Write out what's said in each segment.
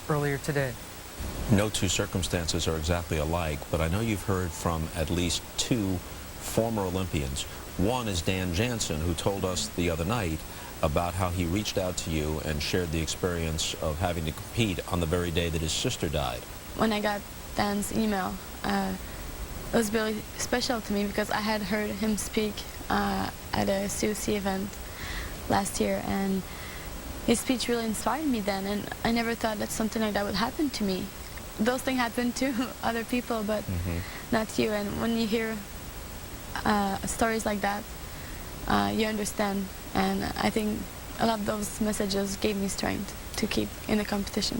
earlier today. No two circumstances are exactly alike, but I know you've heard from at least two former Olympians. One is Dan Jansen, who told us the other night about how he reached out to you and shared the experience of having to compete on the very day that his sister died. When I got Dan's email, it was really special to me because I had heard him speak at a COC event last year, and his speech really inspired me then, and I never thought that something like that would happen to me. Those things happen to other people, but not you. And when you hear stories like that, you understand. And I think a lot of those messages gave me strength to keep in the competition.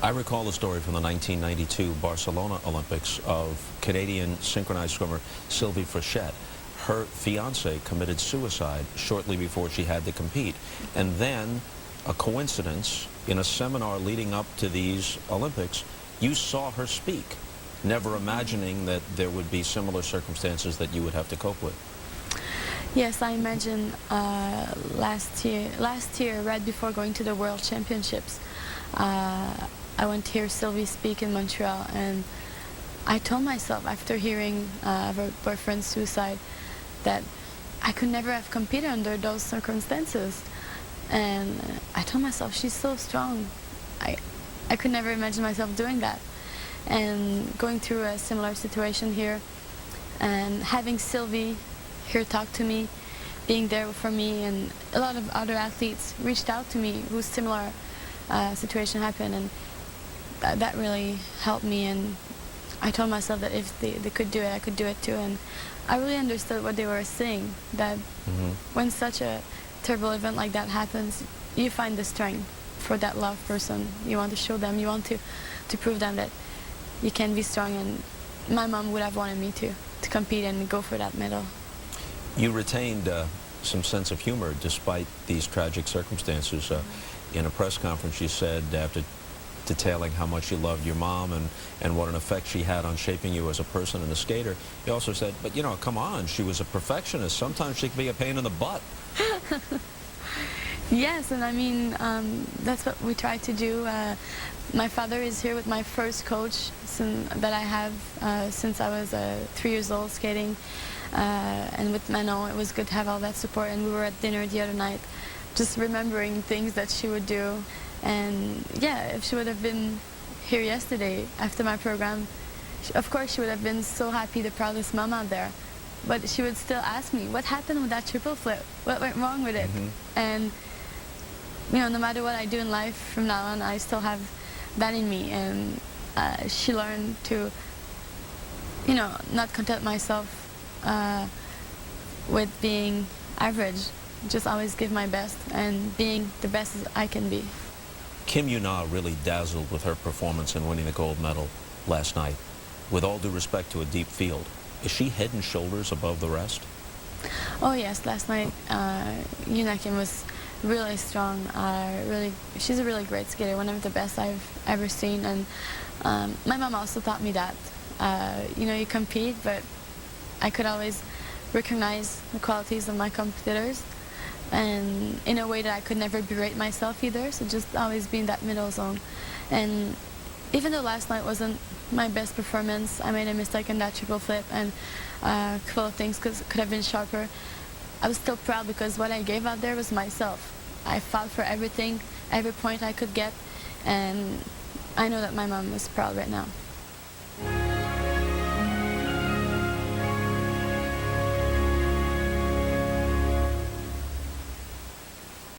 I recall a story from the 1992 Barcelona Olympics of Canadian synchronized swimmer Joannie Rochette. Her fiance committed suicide shortly before she had to compete. And then, a coincidence, in a seminar leading up to these Olympics, you saw her speak, never imagining that there would be similar circumstances that you would have to cope with. Yes, I imagine last year, right before going to the World Championships, I went to hear Sylvie speak in Montreal, and I told myself after hearing of her boyfriend's suicide that I could never have competed under those circumstances. And I told myself, she's so strong. I could never imagine myself doing that. And going through a similar situation here, and having Sylvie here talk to me, being there for me, and a lot of other athletes reached out to me whose similar situation happened, and that really helped me. And I told myself that if they could do it, I could do it too. And I really understood what they were saying, that when such a terrible event like that happens, you find the strength for that loved person. You want to show them, you want to prove them that you can be strong, and my mom would have wanted me to compete and go for that medal. You retained some sense of humor despite these tragic circumstances. In a press conference, you said, after detailing how much you loved your mom and what an effect she had on shaping you as a person and a skater, you also said, but you know, come on, she was a perfectionist. Sometimes she could be a pain in the butt. Yes, and I mean, that's what we try to do. My father is here with my first coach that I have since I was 3 years old skating. And with Manon, it was good to have all that support. And we were at dinner the other night, just remembering things that she would do. And yeah, if she would have been here yesterday after my program, of course she would have been so happy, the proudest mom out there. But she would still ask me, what happened with that triple flip? What went wrong with it? And you know, no matter what I do in life from now on, I still have that in me. And she learned to, you know, not content myself with being average, just always give my best and being the best as I can be. Kim Yuna really dazzled with her performance in winning the gold medal last night. With all due respect to a deep field, is she head and shoulders above the rest? Oh yes, last night Yuna Kim was really strong. She's a really great skater, one of the best I've ever seen. And my mom also taught me that. You know, you compete, but I could always recognize the qualities of my competitors, and in a way that I could never berate myself either, so just always be in that middle zone. And even though last night wasn't my best performance, I made a mistake in that triple flip, and a couple of things could have been sharper, I was still proud because what I gave out there was myself. I fought for everything, every point I could get, and I know that my mom was proud right now.